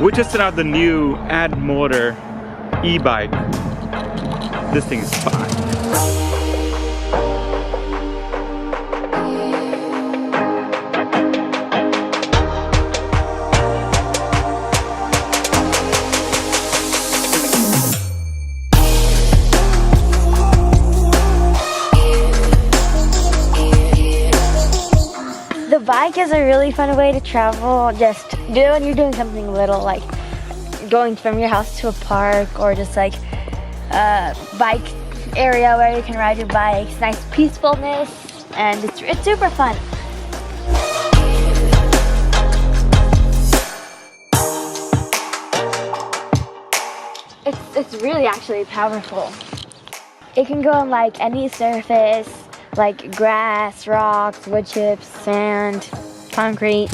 We tested out the new Addmotor e-bike. This thing is fine. The bike is a really fun way to travel. Just do it when you're doing something little, like going from your house to a park, or just like a bike area where you can ride your bikes. Nice peacefulness, and it's super fun. It's really actually powerful. It can go on like any surface, like grass, rocks, wood chips, sand, concrete.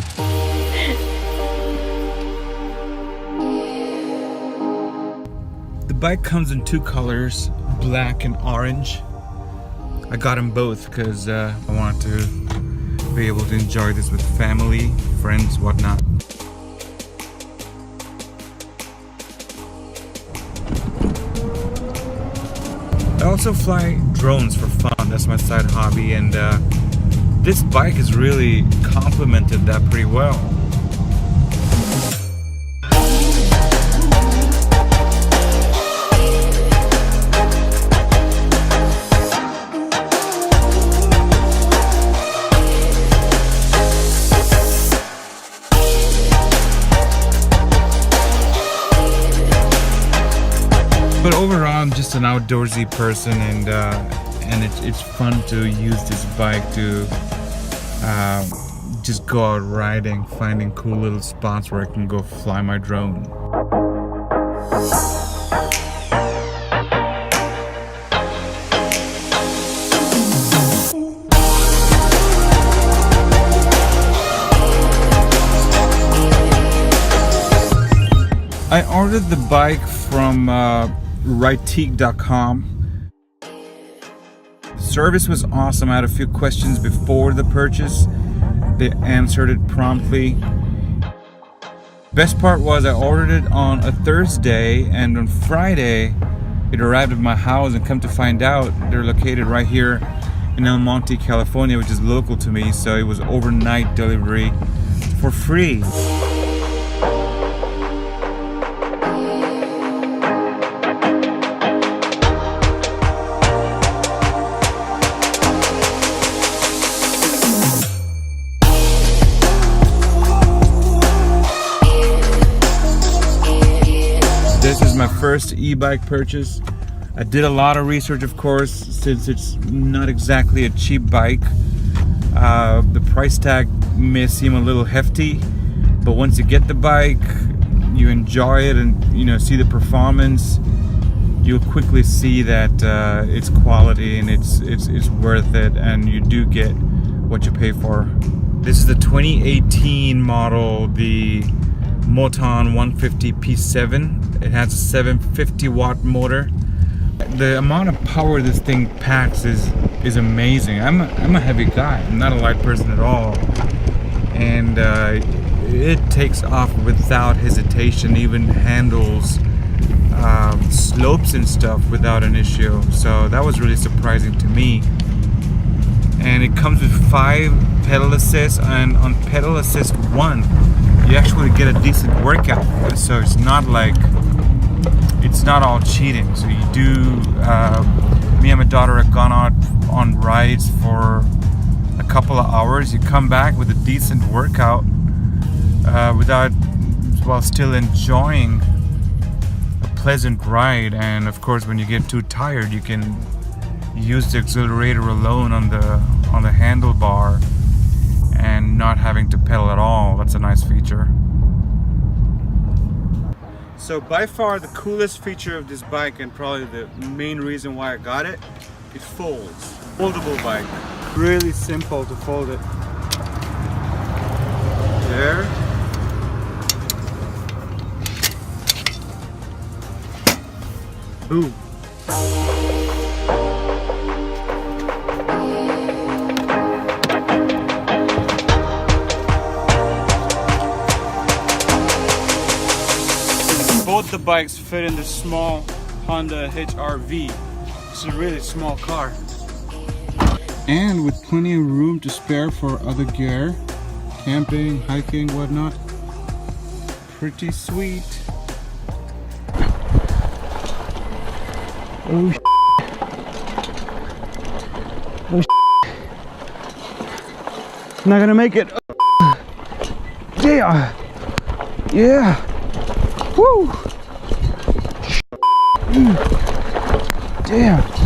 The bike comes in two colors, black and orange. I got them both because I wanted to be able to enjoy this with family, friends, whatnot. I also fly drones for fun. That's my side hobby, and this bike has really complemented that pretty well. But overall, I'm just an outdoorsy person, and it's fun to use this bike to just go out riding, finding cool little spots where I can go fly my drone. I ordered the bike from righteek.com. The service was awesome. I had a few questions before the purchase. They answered it promptly. Best part was I ordered it on a Thursday, and on Friday it arrived at my house, and come to find out they're located right here in El Monte, California, which is local to me, so it was overnight delivery for free. This is my first e-bike purchase. I did a lot of research, of course, since it's not exactly a cheap bike. The price tag may seem a little hefty, but once you get the bike, you enjoy it, and see the performance, you'll quickly see that it's quality and it's worth it, and you do get what you pay for. This is the 2018 model, the Motan 150 P7. It has a 750 watt motor. The amount of power this thing packs is amazing. I'm a heavy guy. I'm not a light person at all, and it takes off without hesitation. Even handles slopes and stuff without an issue. So that was really surprising to me. And it comes with 5 pedal assist, and on pedal assist 1 you actually get a decent workout. So it's not all cheating. So you do, me and my daughter have gone out on rides for a couple of hours. You come back with a decent workout while still enjoying a pleasant ride. And of course, when you get too tired, you can use the accelerator alone on the handlebar and not having to pedal at all. That's a nice feature. So by far the coolest feature of this bike, and probably the main reason why I got it, it folds. Foldable bike. Really simple to fold it. There. Boom. the bikes fit in this small Honda HR-V. It's a really small car. And with plenty of room to spare for other gear, camping, hiking, whatnot. Pretty sweet. Oh, oh, not gonna make it. Yeah, yeah. Woo. Damn.